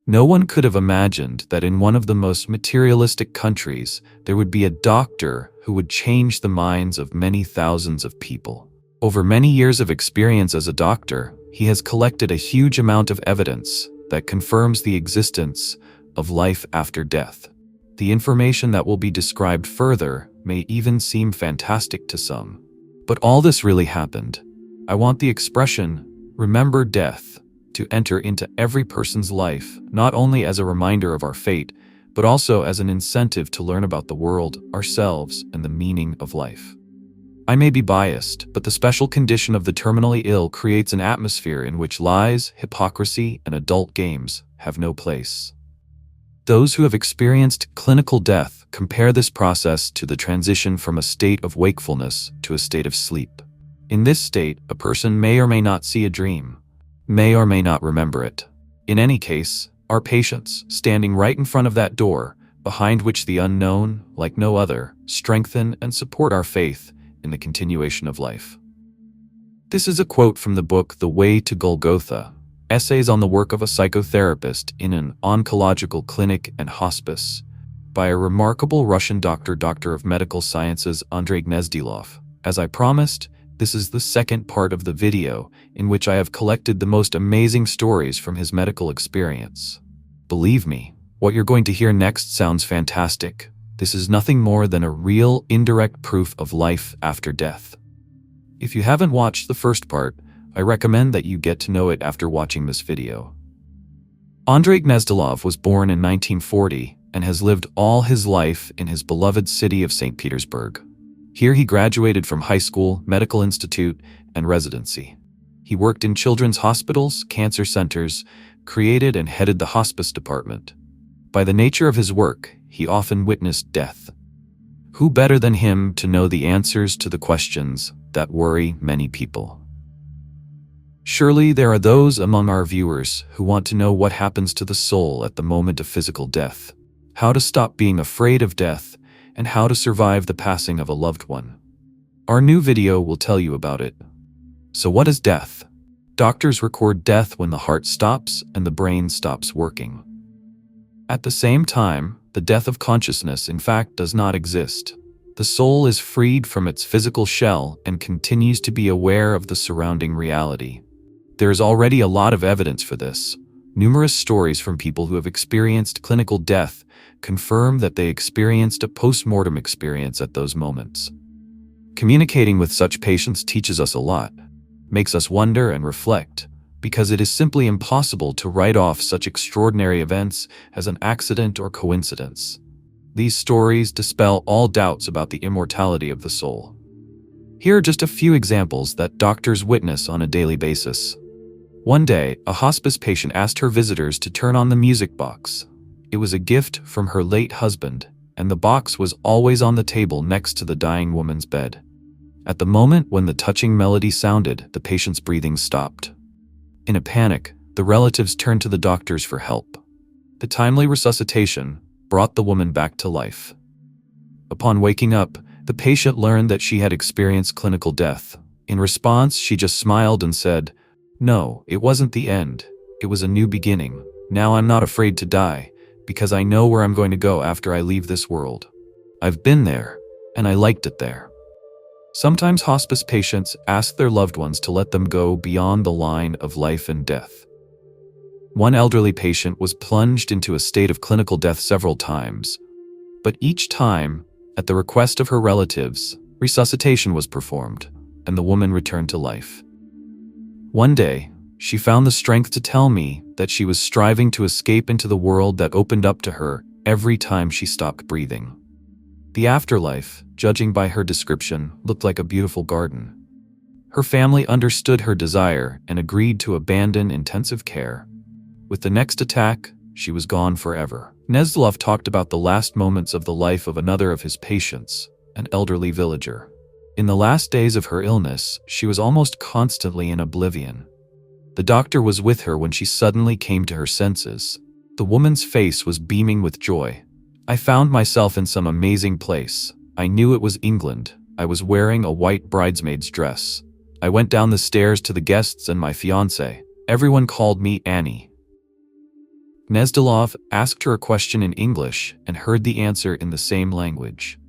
No one could have imagined that in one of the most materialistic countries, there would be a doctor who would change the minds of many thousands of people. Over many years of experience as a doctor, he has collected a huge amount of evidence that confirms the existence of life after death. The information that will be described further may even seem fantastic to some. But all this really happened. I want the expression, "remember death," to enter into every person's life, not only as a reminder of our fate, but also as an incentive to learn about the world, ourselves, and the meaning of life. I may be biased, but the special condition of the terminally ill creates an atmosphere in which lies, hypocrisy, and adult games have no place. Those who have experienced clinical death compare this process to the transition from a state of wakefulness to a state of sleep. In this state, a person may or may not see a dream, may or may not remember it. In any case, our patients, standing right in front of that door, behind which the unknown, like no other, strengthen and support our faith in the continuation of life. This is a quote from the book The Way to Golgotha, Essays on the Work of a Psychotherapist in an Oncological Clinic and Hospice, by a remarkable Russian doctor of medical sciences Andrey Gnezdilov. As I promised, this is the second part of the video in which I have collected the most amazing stories from his medical experience. Believe me, what you're going to hear next sounds fantastic. This is nothing more than a real, indirect proof of life after death. If you haven't watched the first part, I recommend that you get to know it after watching this video. Andrey Gnezdilov was born in 1940 and has lived all his life in his beloved city of St. Petersburg. Here he graduated from high school, medical institute, and residency. He worked in children's hospitals, cancer centers, created and headed the hospice department. By the nature of his work, he often witnessed death. Who better than him to know the answers to the questions that worry many people? Surely there are those among our viewers who want to know what happens to the soul at the moment of physical death, how to stop being afraid of death, and how to survive the passing of a loved one. Our new video will tell you about it. So what is death? Doctors record death when the heart stops and the brain stops working. At the same time, the death of consciousness in fact does not exist. The soul is freed from its physical shell and continues to be aware of the surrounding reality. There is already a lot of evidence for this. Numerous stories from people who have experienced clinical death confirm that they experienced a post-mortem experience at those moments. Communicating with such patients teaches us a lot, makes us wonder and reflect, because it is simply impossible to write off such extraordinary events as an accident or coincidence. These stories dispel all doubts about the immortality of the soul. Here are just a few examples that doctors witness on a daily basis. One day, a hospice patient asked her visitors to turn on the music box. It was a gift from her late husband, and the box was always on the table next to the dying woman's bed. At the moment when the touching melody sounded, the patient's breathing stopped. In a panic, the relatives turned to the doctors for help. The timely resuscitation brought the woman back to life. Upon waking up, the patient learned that she had experienced clinical death. In response, she just smiled and said, "No, it wasn't the end. It was a new beginning. Now I'm not afraid to die, because I know where I'm going to go after I leave this world. I've been there, and I liked it there." Sometimes hospice patients ask their loved ones to let them go beyond the line of life and death. One elderly patient was plunged into a state of clinical death several times, but each time, at the request of her relatives, resuscitation was performed, and the woman returned to life. One day, she found the strength to tell me that she was striving to escape into the world that opened up to her every time she stopped breathing. The afterlife, judging by her description, looked like a beautiful garden. Her family understood her desire and agreed to abandon intensive care. With the next attack, she was gone forever. Gnezdilov talked about the last moments of the life of another of his patients, an elderly villager. In the last days of her illness, she was almost constantly in oblivion. The doctor was with her when she suddenly came to her senses. The woman's face was beaming with joy. "I found myself in some amazing place. I knew it was England. I was wearing a white bridesmaid's dress. I went down the stairs to the guests and my fiancé. Everyone called me Annie." Gnezdilov asked her a question in English and heard the answer in the same language.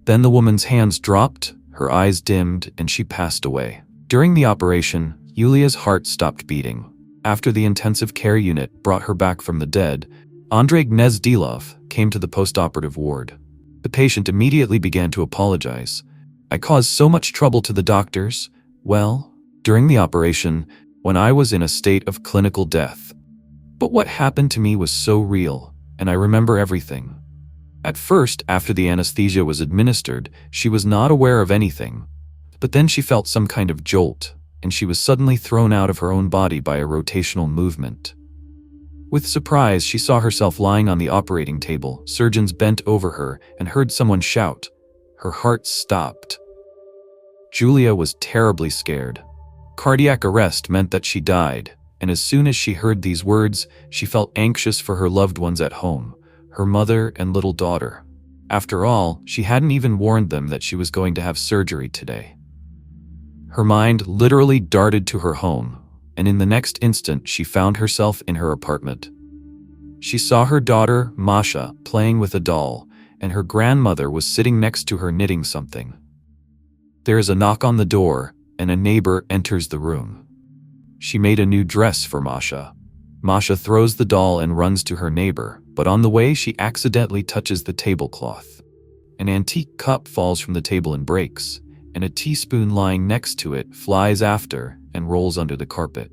Then the woman's hands dropped, her eyes dimmed, and she passed away. During the operation, Yulia's heart stopped beating. After the intensive care unit brought her back from the dead, Andrey Gnezdilov came to the post-operative ward. The patient immediately began to apologize. "I caused so much trouble to the doctors. Well, during the operation, when I was in a state of clinical death. But what happened to me was so real, and I remember everything. At first, after the anesthesia was administered, she was not aware of anything. But then she felt some kind of jolt, and she was suddenly thrown out of her own body by a rotational movement. With surprise, she saw herself lying on the operating table. Surgeons bent over her and heard someone shout. Her heart stopped. Julia was terribly scared. Cardiac arrest meant that she died, and as soon as she heard these words, she felt anxious for her loved ones at home, her mother and little daughter. After all, she hadn't even warned them that she was going to have surgery today. Her mind literally darted to her home, and in the next instant she found herself in her apartment. She saw her daughter, Masha, playing with a doll, and her grandmother was sitting next to her knitting something. There is a knock on the door, and a neighbor enters the room. She made a new dress for Masha. Masha throws the doll and runs to her neighbor, but on the way she accidentally touches the tablecloth. An antique cup falls from the table and breaks, and a teaspoon lying next to it flies after and rolls under the carpet.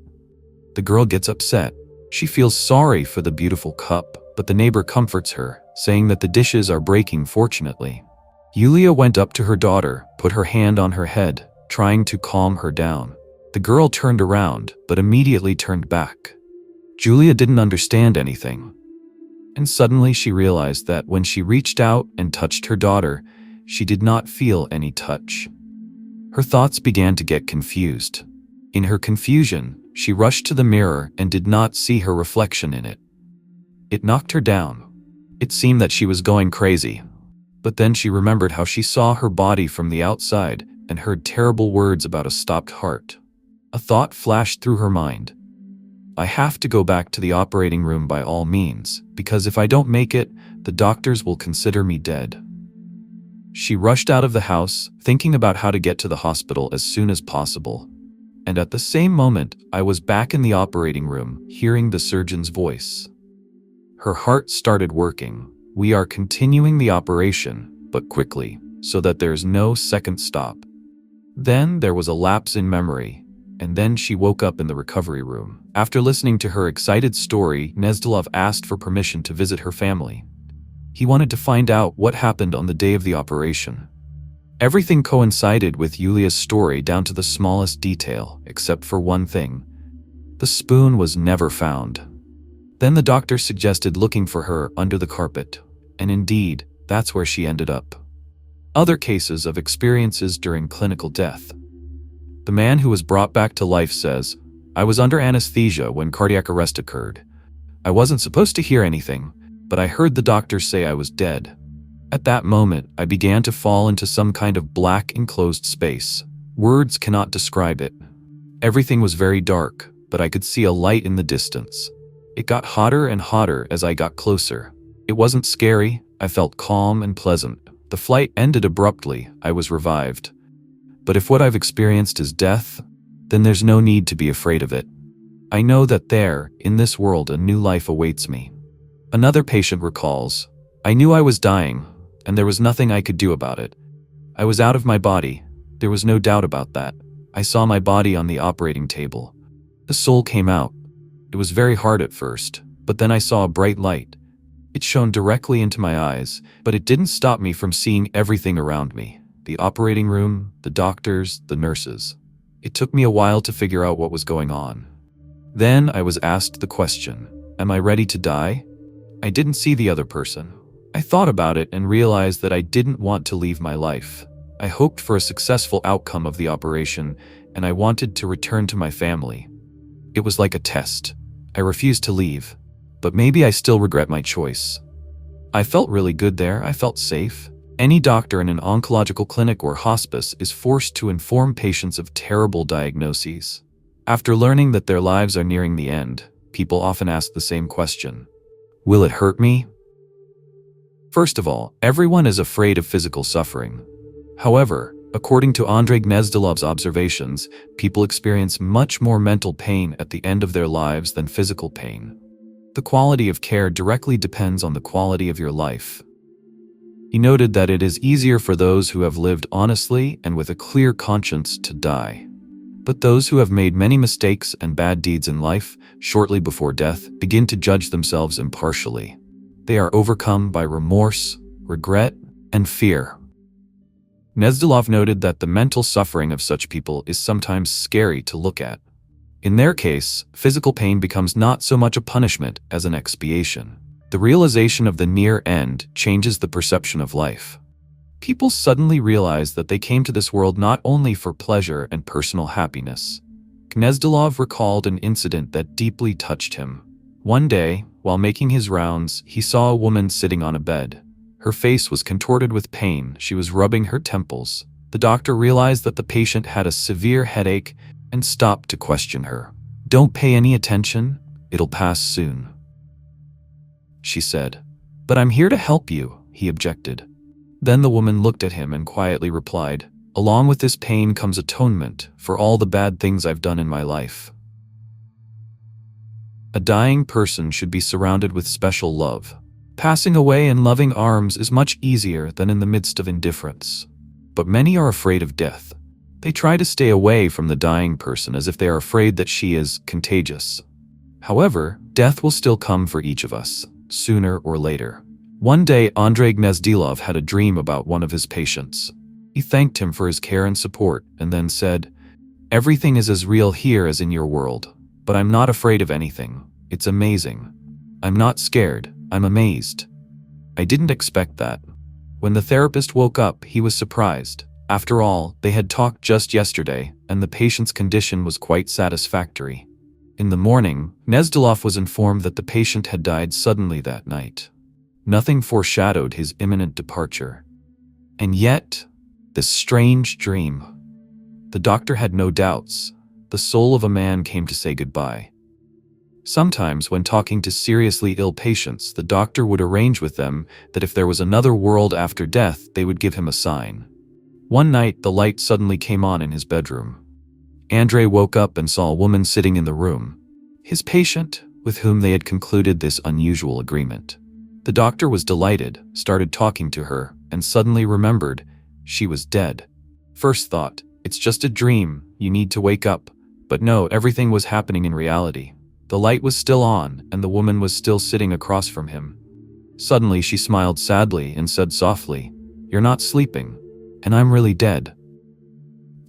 The girl gets upset. She feels sorry for the beautiful cup, but the neighbor comforts her, saying that the dishes are breaking fortunately. Yulia went up to her daughter, put her hand on her head, trying to calm her down. The girl turned around, but immediately turned back. Julia didn't understand anything. And suddenly she realized that when she reached out and touched her daughter, she did not feel any touch. Her thoughts began to get confused. In her confusion, she rushed to the mirror and did not see her reflection in it. It knocked her down. It seemed that she was going crazy. But then she remembered how she saw her body from the outside and heard terrible words about a stopped heart. A thought flashed through her mind. I have to go back to the operating room by all means, because if I don't make it, the doctors will consider me dead. She rushed out of the house, thinking about how to get to the hospital as soon as possible. And at the same moment, I was back in the operating room, hearing the surgeon's voice. Her heart started working. We are continuing the operation, but quickly, so that there's no second stop. Then there was a lapse in memory, and then she woke up in the recovery room. After listening to her excited story, Gnezdilov asked for permission to visit her family. He wanted to find out what happened on the day of the operation. Everything coincided with Yulia's story down to the smallest detail, except for one thing. The spoon was never found. Then the doctor suggested looking for her under the carpet, and indeed, that's where she ended up. Other cases of experiences during clinical death. The man who was brought back to life says, I was under anesthesia when cardiac arrest occurred. I wasn't supposed to hear anything, but I heard the doctors say I was dead. At that moment, I began to fall into some kind of black enclosed space. Words cannot describe it. Everything was very dark, but I could see a light in the distance. It got hotter and hotter as I got closer. It wasn't scary, I felt calm and pleasant. The flight ended abruptly, I was revived. But if what I've experienced is death, then there's no need to be afraid of it. I know that there, in this world, a new life awaits me. Another patient recalls, I knew I was dying, and there was nothing I could do about it. I was out of my body. There was no doubt about that. I saw my body on the operating table. The soul came out. It was very hard at first, but then I saw a bright light. It shone directly into my eyes, but it didn't stop me from seeing everything around me. The operating room, the doctors, the nurses. It took me a while to figure out what was going on. Then I was asked the question, am I ready to die? I didn't see the other person. I thought about it and realized that I didn't want to leave my life. I hoped for a successful outcome of the operation, and I wanted to return to my family. It was like a test. I refused to leave, but maybe I still regret my choice. I felt really good there. I felt safe. Any doctor in an oncological clinic or hospice is forced to inform patients of terrible diagnoses. After learning that their lives are nearing the end, people often ask the same question. Will it hurt me? First of all, everyone is afraid of physical suffering. However, according to Andrey Gnezdilov's observations, people experience much more mental pain at the end of their lives than physical pain. The quality of care directly depends on the quality of your life. He noted that it is easier for those who have lived honestly and with a clear conscience to die. But those who have made many mistakes and bad deeds in life, shortly before death, begin to judge themselves impartially. They are overcome by remorse, regret, and fear. Gnezdilov noted that the mental suffering of such people is sometimes scary to look at. In their case, physical pain becomes not so much a punishment as an expiation. The realization of the near end changes the perception of life. People suddenly realize that they came to this world not only for pleasure and personal happiness. Gnezdilov recalled an incident that deeply touched him. One day, while making his rounds, he saw a woman sitting on a bed. Her face was contorted with pain. She was rubbing her temples. The doctor realized that the patient had a severe headache and stopped to question her. "Don't pay any attention. It'll pass soon," she said. "But I'm here to help you," he objected. Then the woman looked at him and quietly replied, "Along with this pain comes atonement for all the bad things I've done in my life." A dying person should be surrounded with special love. Passing away in loving arms is much easier than in the midst of indifference. But many are afraid of death. They try to stay away from the dying person as if they are afraid that she is contagious. However, death will still come for each of us, sooner or later. One day, Andrey Gnezdilov had a dream about one of his patients. He thanked him for his care and support, and then said, "Everything is as real here as in your world, but I'm not afraid of anything. It's amazing. I'm not scared, I'm amazed. I didn't expect that." When the therapist woke up, he was surprised. After all, they had talked just yesterday, and the patient's condition was quite satisfactory. In the morning, Gnezdilov was informed that the patient had died suddenly that night. Nothing foreshadowed his imminent departure. And yet, this strange dream. The doctor had no doubts. The soul of a man came to say goodbye. Sometimes, when talking to seriously ill patients, the doctor would arrange with them that if there was another world after death, they would give him a sign. One night, the light suddenly came on in his bedroom. Andrey woke up and saw a woman sitting in the room. His patient, with whom they had concluded this unusual agreement. The doctor was delighted, started talking to her, and suddenly remembered she was dead. First thought, it's just a dream, you need to wake up. But no, everything was happening in reality. The light was still on, and the woman was still sitting across from him. Suddenly she smiled sadly and said softly, "You're not sleeping, and I'm really dead."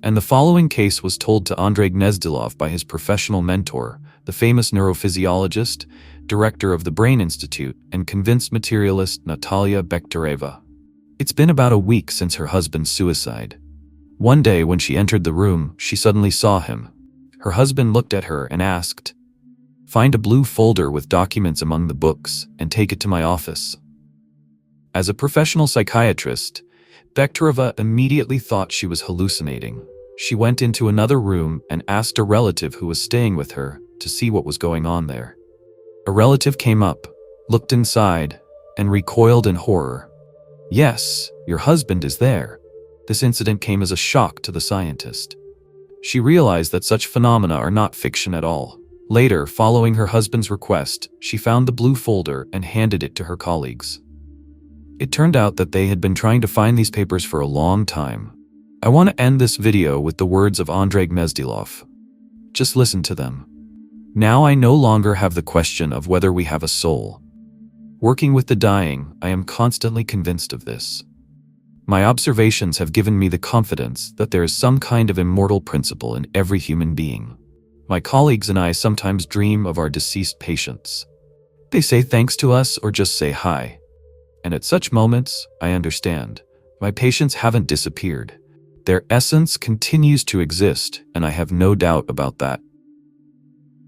And the following case was told to Andrey Gnezdilov by his professional mentor, the famous neurophysiologist, director of the Brain Institute, and convinced materialist Natalia Bektereva. It's been about a week since her husband's suicide. One day when she entered the room, she suddenly saw him. Her husband looked at her and asked, "Find a blue folder with documents among the books and take it to my office." As a professional psychiatrist, Bektereva immediately thought she was hallucinating. She went into another room and asked a relative who was staying with her to see what was going on there. A relative came up, looked inside, and recoiled in horror. "Yes, your husband is there." This incident came as a shock to the scientist. She realized that such phenomena are not fiction at all. Later, following her husband's request, she found the blue folder and handed it to her colleagues. It turned out that they had been trying to find these papers for a long time. I want to end this video with the words of Andrey Gnezdilov. Just listen to them. "Now I no longer have the question of whether we have a soul. Working with the dying, I am constantly convinced of this. My observations have given me the confidence that there is some kind of immortal principle in every human being. My colleagues and I sometimes dream of our deceased patients. They say thanks to us or just say hi. And at such moments, I understand. My patients haven't disappeared. Their essence continues to exist, and I have no doubt about that."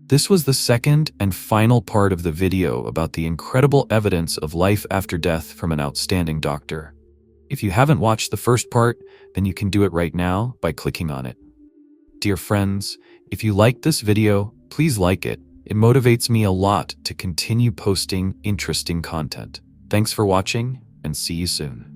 This was the second and final part of the video about the incredible evidence of life after death from an outstanding doctor. If you haven't watched the first part, then you can do it right now by clicking on it. Dear friends, if you liked this video, please like it, It motivates me a lot to continue posting interesting content. Thanks for watching, and see you soon.